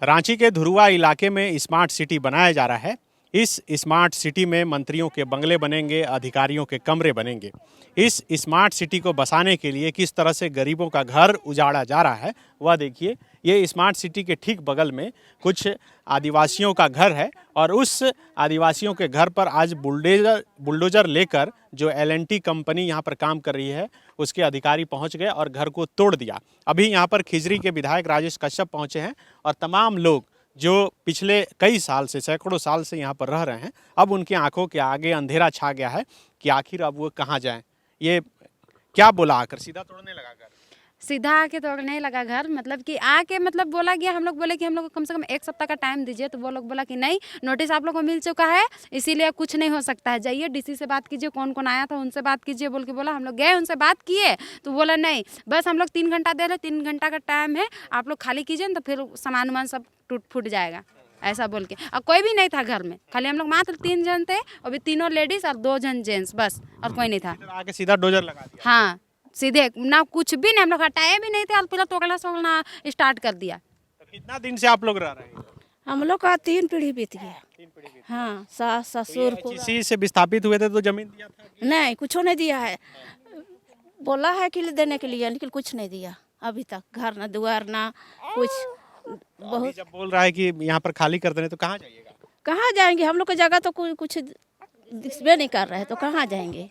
रांची के धुरुआ इलाके में स्मार्ट सिटी बनाया जा रहा है। इस स्मार्ट सिटी में मंत्रियों के बंगले बनेंगे, अधिकारियों के कमरे बनेंगे। इस स्मार्ट सिटी को बसाने के लिए किस तरह से गरीबों का घर उजाड़ा जा रहा है वह देखिए। ये स्मार्ट सिटी के ठीक बगल में कुछ आदिवासियों का घर है और उस आदिवासियों के घर पर आज बुलडोजर लेकर जो एल&टी कंपनी यहाँ पर काम कर रही है उसके अधिकारी पहुँच गए और घर को तोड़ दिया। अभी यहाँ पर खिजरी के विधायक राजेश कश्यप पहुँचे हैं और तमाम लोग जो पिछले कई साल से, सैकड़ों साल से यहाँ पर रह रहे हैं, अब उनकी आंखों के आगे अंधेरा छा गया है कि आखिर अब वो कहाँ जाएं। ये क्या बोला, आकर सीधा तोड़ने लगा घर? सीधा आके तोड़ने लगा घर, मतलब कि आके मतलब बोला गया। हम लोग बोले कि हम लोग को कम से कम 1 सप्ताह का टाइम दीजिए, तो वो लोग बोला कि नहीं, नोटिस आप लोग को मिल चुका है, इसीलिए कुछ नहीं हो सकता है, जाइए डीसी से बात कीजिए, कौन कौन आया था उनसे बात कीजिए बोल के बोला। हम लोग गए, उनसे बात किए तो बोला नहीं, बस हम लोग 3 घंटा दे रहे, 3 घंटा का टाइम है, आप लोग खाली कीजिए ना, तो फिर सामान वामान सब टूट फूट जाएगा, ऐसा बोल के। और कोई भी नहीं था घर में, खाली हम लोग मात्र 3 जन थे, और भी तीनों लेडीज और 2 जन जेंट्स, बस, और कोई नहीं था। आके सीधा डोजर लगा दिया? हाँ, सीधे ना, कुछ भी नहीं, हम लोग हटाए भी नहीं थे और पूरा तोड़ना सोड़ना स्टार्ट कर दिया। तो कितना दिन से आप लोग रह रहे हैं? हम लोग का 3 पीढ़ी बीत गया। 3 पीढ़ी बीत हाँ, सास ससुर गई। इसी से विस्थापित हुए थे तो जमीन दिया था? नहीं, कुछ नहीं दिया है। बोला है कि देने के लिए, लेकिन कुछ नहीं दिया अभी तक। घर ना द्वार ना कुछ। बहुत जब बोल रहा है कि यहाँ पर खाली कर देने, तो कहाँ जाइएगा? कहाँ जाएंगे? हम लोग की जगह तो कुछ दिखबे नहीं कर रहे हैं, तो कहाँ जाएंगे?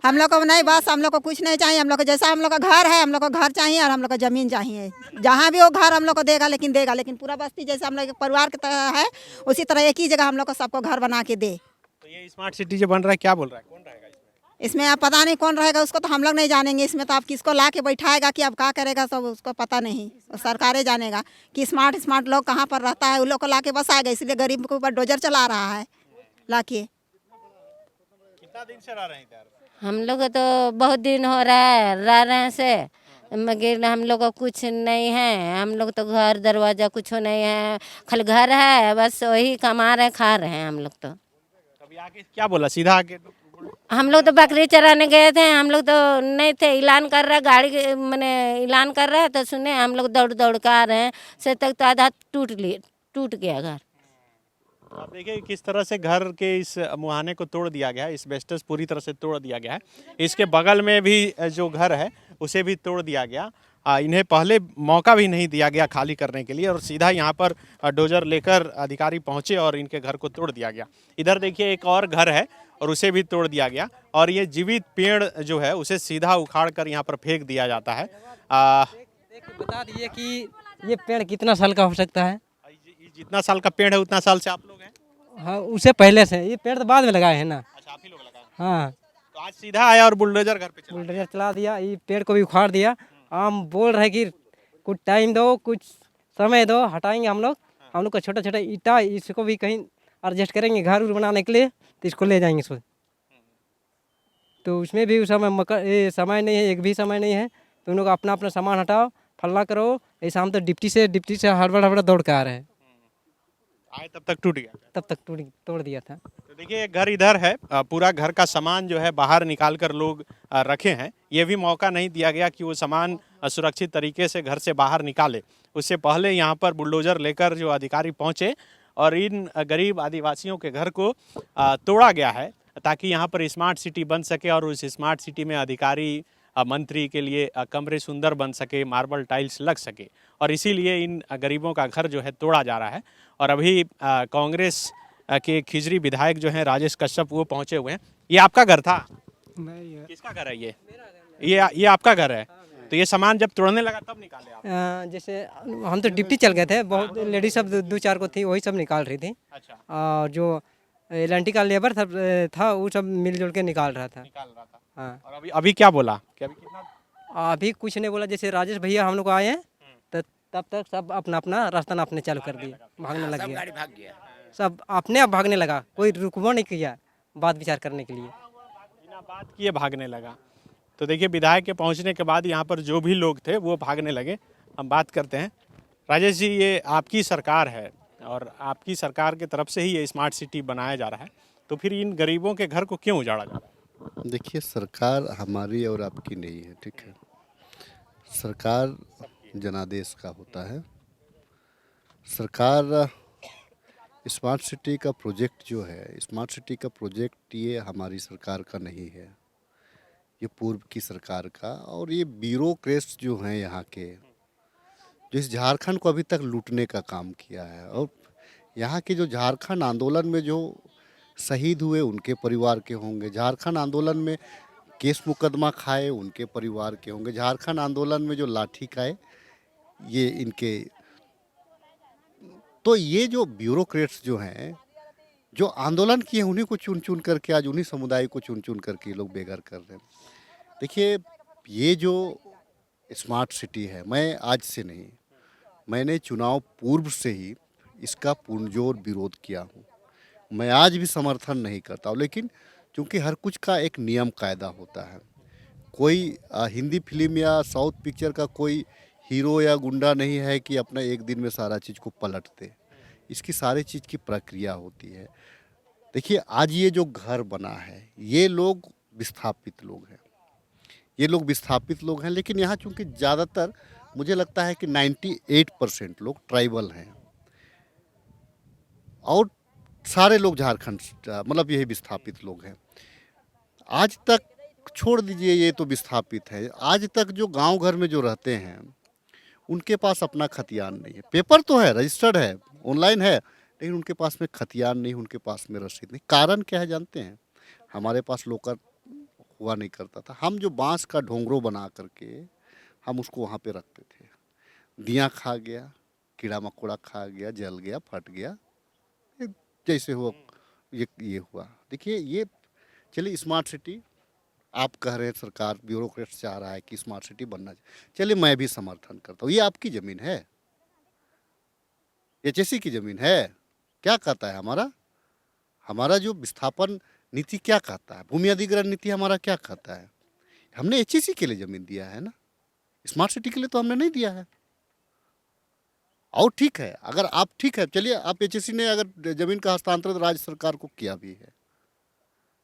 हम लोग को नहीं, बस हम लोग को कुछ नहीं चाहिए। हम लोग को जैसा हम लोग का घर है, हम लोग को घर चाहिए और हम लोग को ज़मीन चाहिए। जहाँ भी वो घर हम लोग को देगा, लेकिन पूरा बस्ती जैसे हम लोग के परिवार की तरह है, उसी तरह एक ही जगह हम लोग को सबको घर बना के दे। तो ये स्मार्ट सिटी जो बन रहा है, क्या बोल रहा है, कौन रहेगा इसमें? इसमें आप पता नहीं कौन रहेगा, उसको तो हम लोग नहीं जानेंगे। इसमें तो आप किसको ला के बैठाएगा कि अब क्या करेगा, सब उसको पता नहीं। सरकारें जानेगा कि स्मार्ट लोग कहाँ पर रहता है, उन लोग को ला के बसाएगा। इसलिए गरीब के ऊपर डोजर चला रहा है ला के। कितना दिन से रह रहे हैं इधर? हम लोग तो बहुत दिन हो रहा है रह रहे से, मगर हम लोग को कुछ नहीं है। हम लोग तो घर दरवाजा कुछ नहीं है, खाली घर है, बस वही कमा रहे खा रहे हैं हम लोग। तो अभी आके क्या बोला, सीधा आके? हम लोग तो बकरी चराने गए थे, हम लोग तो नहीं थे, ऐलान कर रहा गाड़ी मैंने ऐलान कर रहा है, तो सुने हम लोग दौड़ दौड़ कर आ रहे हैं, से तक तो आधा टूट गया घर। आप देखिए किस तरह से घर के इस मुहाने को तोड़ दिया गया है, एस्बेस्टस पूरी तरह से तोड़ दिया गया है। इसके बगल में भी जो घर है उसे भी तोड़ दिया गया। इन्हें पहले मौका भी नहीं दिया गया खाली करने के लिए, और सीधा यहाँ पर डोजर लेकर अधिकारी पहुँचे और इनके घर को तोड़ दिया गया। इधर देखिए एक और घर है और उसे भी तोड़ दिया गया, और ये जीवित पेड़ जो है उसे सीधा उखाड़ कर यहाँ पर फेंक दिया जाता है। बता दीजिए कि ये पेड़ कितना साल का हो सकता है? जितना साल का पेड़ है उतना साल से आप लोग हैं? हाँ, उससे पहले से। ये पेड़ तो बाद में लगाए हैं ना। अच्छा, आप ही लोग लगाए? हाँ, तो आज सीधा आया और बुलडोजर घर पे चला? बुलडोजर चला दिया, ये पेड़ को भी उखाड़ दिया। हम बोल रहे कि कुछ टाइम दो, कुछ समय दो, हटाएंगे हम लोग का छोटा छोटा ईटा, इसको भी कहीं एडजस्ट करेंगे घर उर बनाने के लिए, तो इसको ले जाएंगे इसको। तो उसमें भी उस समय समय नहीं है, एक भी समय नहीं है, तो उन लोग अपना अपना सामान हटाओ, फल्ला करो। ऐसा हम तो डिप्टी से हड़बड़ दौड़ के आ रहे हैं। आए तब तक टूट गया? तब तक तोड़ दिया था। तो देखिए घर इधर है, पूरा घर का सामान जो है बाहर निकाल कर लोग रखे हैं। ये भी मौका नहीं दिया गया कि वो सामान सुरक्षित तरीके से घर से बाहर निकाले। उससे पहले यहाँ पर बुलडोजर लेकर जो अधिकारी पहुँचे और इन गरीब आदिवासियों के घर को तोड़ा गया है, ताकि यहाँ पर स्मार्ट सिटी बन सके और उस स्मार्ट सिटी में अधिकारी मंत्री के लिए कमरे सुंदर बन सके, मार्बल टाइल्स लग सके, और इसीलिए इन गरीबों का घर जो है तोड़ा जा रहा है। और अभी कांग्रेस के खिजरी विधायक जो हैं राजेश कश्यप, वो पहुंचे हुए हैं। ये आपका घर था? नहीं, किसका घर है ये आपका घर है? तो ये सामान जब तोड़ने लगा तब निकाले आप? जैसे हम तो डिप्टी चल गए थे, बहुत लेडीज सब 2-4 को थी, वही सब निकाल रही थी। अच्छा। और जो एल&टी का लेबर सब था, वो सब मिलजुल के निकाल रहा था। हाँ। और अभी क्या बोला कि अभी कितना? अभी कुछ नहीं बोला। जैसे राजेश भैया हम लोग आए हैं, तो तब तक सब अपना अपना रास्ता नापने चालू कर दिया, भागने लग गया। सब अपने आप भागने लगा, कोई रुकवा नहीं किया बात विचार करने के लिए, बिना बात किए भागने लगा। तो देखिए विधायक के पहुंचने के बाद यहाँ पर जो भी लोग थे वो भागने लगे। हम बात करते हैं। राजेश जी, ये आपकी सरकार है और आपकी सरकार की तरफ से ही ये स्मार्ट सिटी बनाया जा रहा है, तो फिर इन गरीबों के घर को क्यों उजाड़ा जा रहा है? देखिए, सरकार हमारी और आपकी नहीं है, ठीक है। सरकार जनादेश का होता है, सरकार स्मार्ट सिटी का प्रोजेक्ट जो है, स्मार्ट सिटी का प्रोजेक्ट ये हमारी सरकार का नहीं है, ये पूर्व की सरकार का। और ये ब्यूरोक्रेट्स जो हैं यहाँ के, जो इस झारखंड को अभी तक लूटने का काम किया है। और यहाँ के जो झारखंड आंदोलन में जो शहीद हुए उनके परिवार के होंगे, झारखंड आंदोलन में केस मुकदमा खाए उनके परिवार के होंगे, झारखंड आंदोलन में जो लाठी खाए ये इनके। तो ये जो ब्यूरोक्रेट्स जो हैं, जो आंदोलन किए उन्हीं को चुन चुन करके आज उन्हीं समुदाय को चुन चुन करके ये लोग बेघर कर रहे हैं। देखिए, ये जो स्मार्ट सिटी है, मैं आज से नहीं, मैंने चुनाव पूर्व से ही इसका पुरजोर विरोध किया हूँ। मैं आज भी समर्थन नहीं करता हूँ, लेकिन क्योंकि हर कुछ का एक नियम कायदा होता है। कोई हिंदी फिल्म या साउथ पिक्चर का कोई हीरो या गुंडा नहीं है कि अपना एक दिन में सारा चीज़ को पलट दे। इसकी सारी चीज़ की प्रक्रिया होती है। देखिए, आज ये जो घर बना है, ये लोग विस्थापित लोग हैं, ये लोग विस्थापित लोग हैं। लेकिन यहाँ चूँकि ज़्यादातर मुझे लगता है कि 98% लोग ट्राइबल हैं और सारे लोग झारखंड मतलब यही विस्थापित लोग हैं। आज तक छोड़ दीजिए, ये तो विस्थापित है, आज तक जो गांव घर में जो रहते हैं उनके पास अपना खतियान नहीं है। पेपर तो है, रजिस्टर्ड है, ऑनलाइन है, लेकिन उनके पास में खतियान नहीं, उनके पास में रसीद नहीं। कारण क्या है जानते हैं? हमारे पास लोकर हुआ नहीं करता था। हम जो बांस का ढोंगरो बना करके हम उसको वहाँ पे रखते थे। दिया खा गया, कीड़ा मकोड़ा खा गया, जल गया, फट गया, जैसे हुआ ये हुआ। देखिए, ये चलिए स्मार्ट सिटी आप कह रहे हैं, सरकार ब्यूरोक्रेट्स चाह रहा है कि स्मार्ट सिटी बनना चाहिए, चलिए मैं भी समर्थन करता हूँ। ये आपकी ज़मीन है, एचएससी की ज़मीन है। क्या कहता है हमारा जो विस्थापन नीति क्या कहता है, भूमि अधिग्रहण नीति हमारा क्या कहता है? हमने एचएससी के लिए ज़मीन दिया है ना, स्मार्ट सिटी के लिए तो हमने नहीं दिया है। और ठीक है, अगर आप ठीक है, चलिए आप एचएससी ने अगर ज़मीन का हस्तांतरण राज्य सरकार को किया भी है,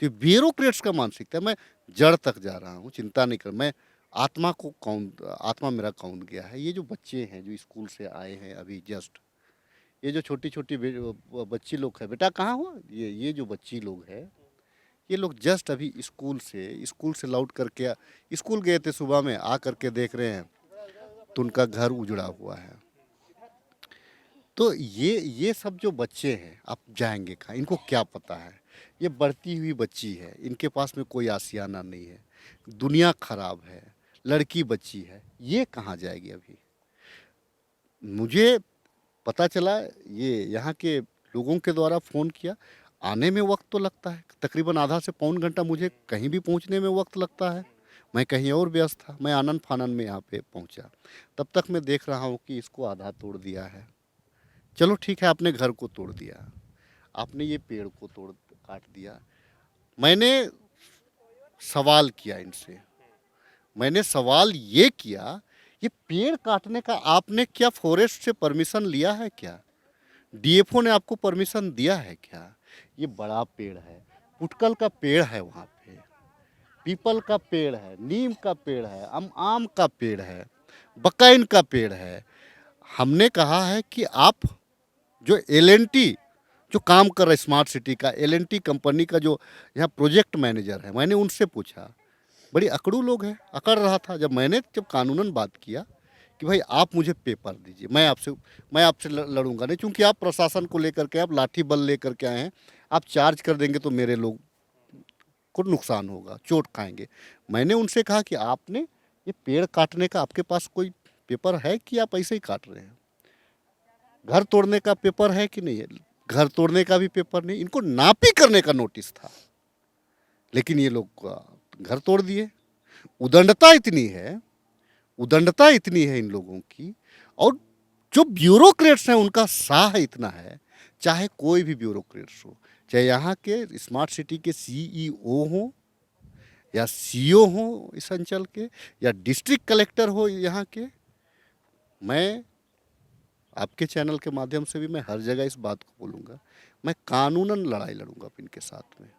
तो ब्यूरोक्रेट्स का मानसिकता, मैं जड़ तक जा रहा हूँ, चिंता नहीं कर, मैं आत्मा मेरा काउंट गया है। ये जो बच्चे हैं जो स्कूल से आए हैं अभी जस्ट, ये जो छोटी छोटी बच्ची लोग है, बेटा कहाँ हुआ, ये जो बच्ची लोग है, ये लोग जस्ट अभी स्कूल से लौट करके, स्कूल गए थे सुबह में, आ करके देख रहे हैं तो उनका घर उजड़ा हुआ है। तो ये सब जो बच्चे हैं, आप जाएंगे कहाँ? इनको क्या पता है? ये बढ़ती हुई बच्ची है, इनके पास में कोई आशियाना नहीं है, दुनिया खराब है, लड़की बच्ची है, ये कहाँ जाएगी? अभी मुझे पता चला, ये यहाँ के लोगों के द्वारा फ़ोन किया, आने में वक्त तो लगता है, तकरीबन आधा से पौन घंटा मुझे कहीं भी पहुँचने में वक्त लगता है। मैं कहीं और व्यस्त था, मैं आनन फानन में यहाँ पे पहुँचा, तब तक मैं देख रहा हूँ कि इसको आधा तोड़ दिया है। चलो ठीक है, आपने घर को तोड़ दिया, आपने ये पेड़ को काट दिया। मैंने सवाल किया इनसे, मैंने सवाल ये किया, ये पेड़ काटने का आपने क्या फॉरेस्ट से परमिशन लिया है क्या? डीएफओ ने आपको परमिशन दिया है क्या? ये बड़ा पेड़ है, पुटकल का पेड़ है, वहाँ पे पीपल का पेड़ है, नीम का पेड़ है, आम का पेड़ है, बकाइन का पेड़ है। हमने कहा है कि आप जो एलएनटी जो काम कर रहा है स्मार्ट सिटी का, एलएनटी कंपनी का जो यहाँ प्रोजेक्ट मैनेजर है, मैंने उनसे पूछा, बड़ी अकड़ू लोग हैं, अकड़ रहा था। जब कानूनन बात किया कि भाई आप मुझे पेपर दीजिए, मैं आपसे लड़ूंगा नहीं, क्योंकि आप प्रशासन को लेकर के, आप लाठी बल लेकर के आए हैं, आप चार्ज कर देंगे तो मेरे लोग को नुकसान होगा, चोट खाएंगे। मैंने उनसे कहा कि आपने ये पेड़ काटने का आपके पास कोई पेपर है कि आप ऐसे ही काट रहे हैं? घर तोड़ने का पेपर है कि नहीं है? घर तोड़ने का भी पेपर नहीं, इनको नापी करने का नोटिस था, लेकिन ये लोग घर तोड़ दिए। उदंडता इतनी है इन लोगों की, और जो ब्यूरोक्रेट्स हैं उनका साह इतना है, चाहे कोई भी ब्यूरोक्रेट्स हो, चाहे यहाँ के स्मार्ट सिटी के सीईओ हो या सीईओ हो इस अंचल के, या डिस्ट्रिक्ट कलेक्टर हो यहाँ के, मैं आपके चैनल के माध्यम से भी मैं हर जगह इस बात को बोलूँगा, मैं कानूनन लड़ाई लड़ूंगा इनके साथ में।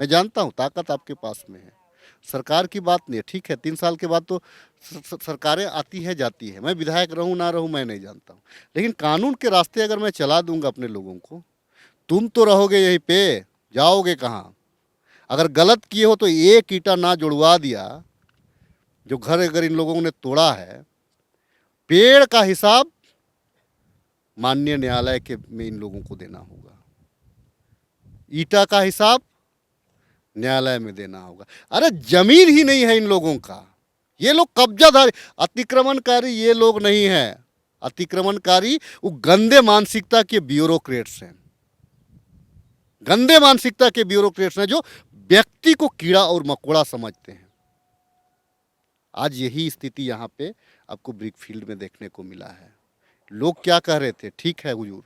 मैं जानता हूँ ताकत आपके पास में है, सरकार की बात नहीं है, ठीक है 3 साल के बाद तो सरकारें आती है जाती है, मैं विधायक रहूं ना रहूं मैं नहीं जानता हूं, लेकिन कानून के रास्ते अगर मैं चला दूंगा अपने लोगों को, तुम तो रहोगे यहीं पे, जाओगे कहाँ? अगर गलत किए हो तो एक ईंटा ना जुड़वा दिया, जो घर अगर इन लोगों ने तोड़ा है, पेड़ का हिसाब माननीय न्यायालय के में इन लोगों को देना होगा, ईंटा का हिसाब न्यायालय में देना होगा। अरे जमीन ही नहीं है इन लोगों का, ये लोग कब्जाधारी, अतिक्रमणकारी ये लोग नहीं है, अतिक्रमणकारी वो गंदे मानसिकता के ब्यूरोक्रेट्स हैं, गंदे मानसिकता के ब्यूरोक्रेट्स हैं जो व्यक्ति को कीड़ा और मकोड़ा समझते हैं। आज यही स्थिति यहाँ पे आपको ब्रिकफील्ड में देखने को मिला है। लोग क्या कह रहे थे, ठीक है हुजूर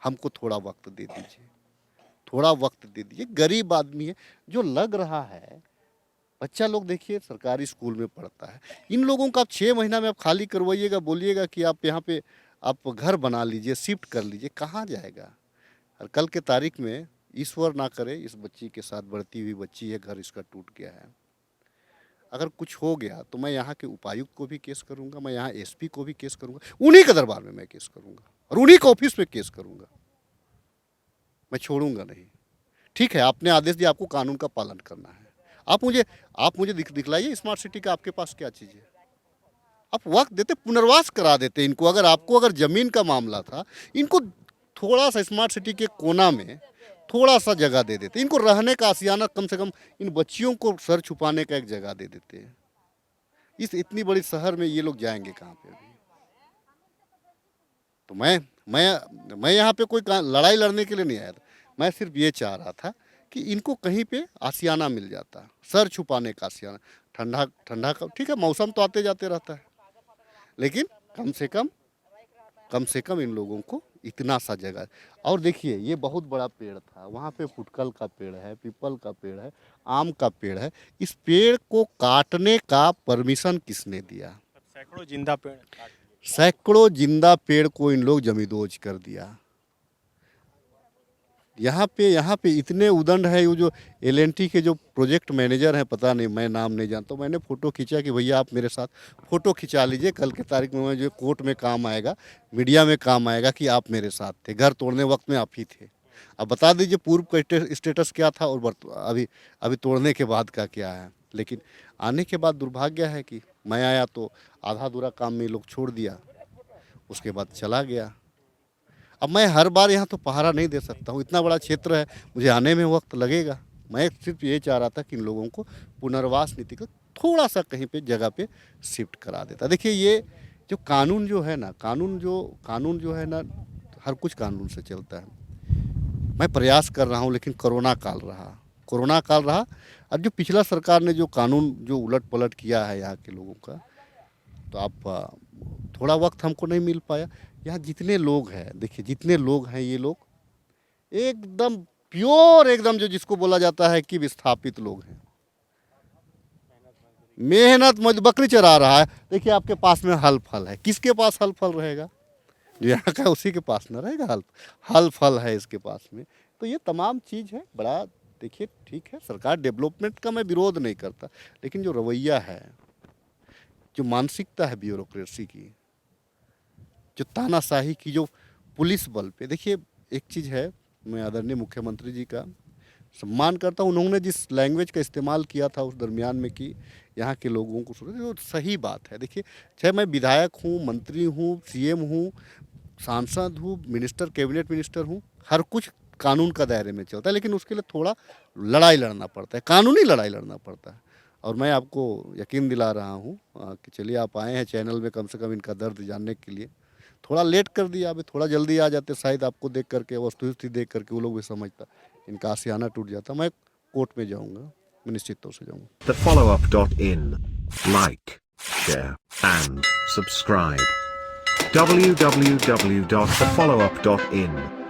हमको थोड़ा वक्त दे दीजिए, थोड़ा वक्त दे दीजिए, गरीब आदमी है जो लग रहा है। बच्चा लोग देखिए सरकारी स्कूल में पढ़ता है, इन लोगों का आप 6 महीना में आप खाली करवाइएगा, बोलिएगा कि आप यहाँ पे आप घर बना लीजिए, शिफ्ट कर लीजिए, कहाँ जाएगा? और कल के तारीख में ईश्वर ना करे इस बच्ची के साथ, बढ़ती हुई बच्ची है, घर इसका टूट गया है, अगर कुछ हो गया तो मैं यहाँ के उपायुक्त को भी केस करूँगा, मैं यहाँ एसपी को भी केस करूँगा, उन्हीं के दरबार में मैं केस करूँगा और उन्हीं के ऑफिस में केस करूँगा, मैं छोड़ूंगा नहीं। ठीक है, आपने आदेश दिया, आपको कानून का पालन करना है, आप मुझे दिखलाइए स्मार्ट सिटी का आपके पास क्या चीज़ है। आप वक्त देते, पुनर्वास करा देते इनको। अगर ज़मीन का मामला था, इनको थोड़ा सा स्मार्ट सिटी के कोना में थोड़ा सा जगह दे देते, इनको रहने का आशियाना, कम से कम इन बच्चियों को सर छुपाने का एक जगह दे देते हैं। इस इतनी बड़ी शहर में ये लोग जाएंगे कहाँ पे अभी? तो मैं यहाँ पे कोई लड़ाई लड़ने के लिए नहीं आया था, मैं सिर्फ ये चाह रहा था कि इनको कहीं पे आशियाना मिल जाता, सर छुपाने का आशियाना। ठंडा का ठीक है, मौसम तो आते जाते रहता है, लेकिन कम से कम इन लोगों को इतना सा जगह। और देखिए ये बहुत बड़ा पेड़ था, वहाँ पे फुटकल का पेड़ है, पीपल का पेड़ है, आम का पेड़ है, इस पेड़ को काटने का परमिशन किसने दिया? सैकड़ों जिंदा पेड़ को इन लोग जमींदोज कर दिया। यहाँ पे इतने उदंड है, वो जो एल&टी के जो प्रोजेक्ट मैनेजर हैं, पता नहीं, मैं नाम नहीं जानता, मैंने फ़ोटो खींचा कि भैया आप मेरे साथ फ़ोटो खिंचा लीजिए, कल की तारीख में जो कोर्ट में काम आएगा, मीडिया में काम आएगा कि आप मेरे साथ थे, घर तोड़ने वक्त में आप ही थे। अब बता दीजिए पूर्व का स्टेटस क्या था और अभी तोड़ने के बाद का क्या है। लेकिन आने के बाद दुर्भाग्य है कि मैं आया तो आधा अधूरा काम में लोग छोड़ दिया, उसके बाद चला गया। अब मैं हर बार यहाँ तो पहरा नहीं दे सकता हूँ, इतना बड़ा क्षेत्र है, मुझे आने में वक्त लगेगा। मैं सिर्फ ये चाह रहा था कि इन लोगों को पुनर्वास नीति को थोड़ा सा कहीं पे जगह पे शिफ्ट करा देता। देखिए ये जो कानून जो है ना, कानून जो है ना, हर कुछ कानून से चलता है। मैं प्रयास कर रहा हूँ, लेकिन कोरोना काल रहा और जो पिछला सरकार ने जो कानून जो उलट पलट किया है यहाँ के लोगों का, तो आप थोड़ा वक्त हमको नहीं मिल पाया। यहाँ जितने लोग हैं, देखिए जितने लोग हैं, ये लोग एकदम प्योर, एकदम जो जिसको बोला जाता है कि विस्थापित लोग हैं, मेहनत बकरी चरा रहा है। देखिए आपके पास में हल फल है, किसके पास हल फल रहेगा? जो यहाँ का उसी के पास ना रहेगा, हल फल है इसके पास में। तो ये तमाम चीज़ है बड़ा। देखिए ठीक है, सरकार डेवलपमेंट का मैं विरोध नहीं करता, लेकिन जो रवैया है, जो मानसिकता है ब्यूरोक्रेसी की, जो तानाशाही की, जो पुलिस बल पे, देखिए एक चीज़ है, मैं आदरणीय मुख्यमंत्री जी का सम्मान करता हूँ, उन्होंने जिस लैंग्वेज का इस्तेमाल किया था उस दरमियान में कि यहाँ के लोगों को सुनो, जो सही बात है। देखिए चाहे मैं विधायक हूँ, मंत्री हूँ, सीएम हूँ, सांसद हूँ, मिनिस्टर, कैबिनेट मिनिस्टर हूँ, हर कुछ कानून का दायरे में चलता है, लेकिन उसके लिए थोड़ा लड़ाई लड़ना पड़ता है, कानूनी लड़ाई लड़ना पड़ता है। और मैं आपको यकीन दिला रहा हूँ कि चलिए आप आए हैं चैनल में कम से कम इनका दर्द जानने के लिए। थोड़ा लेट कर दिया, अभी थोड़ा जल्दी आ जाते, शायद आपको देख करके, वस्तुस्थिति देख करके वो लोग भी समझता, इनका आशियाना टूट जाता। मैं कोर्ट में जाऊँगा, मैं निश्चित तौर से जाऊँगा। TheFollowUp.in. Like, share and subscribe. www.thefollowup.in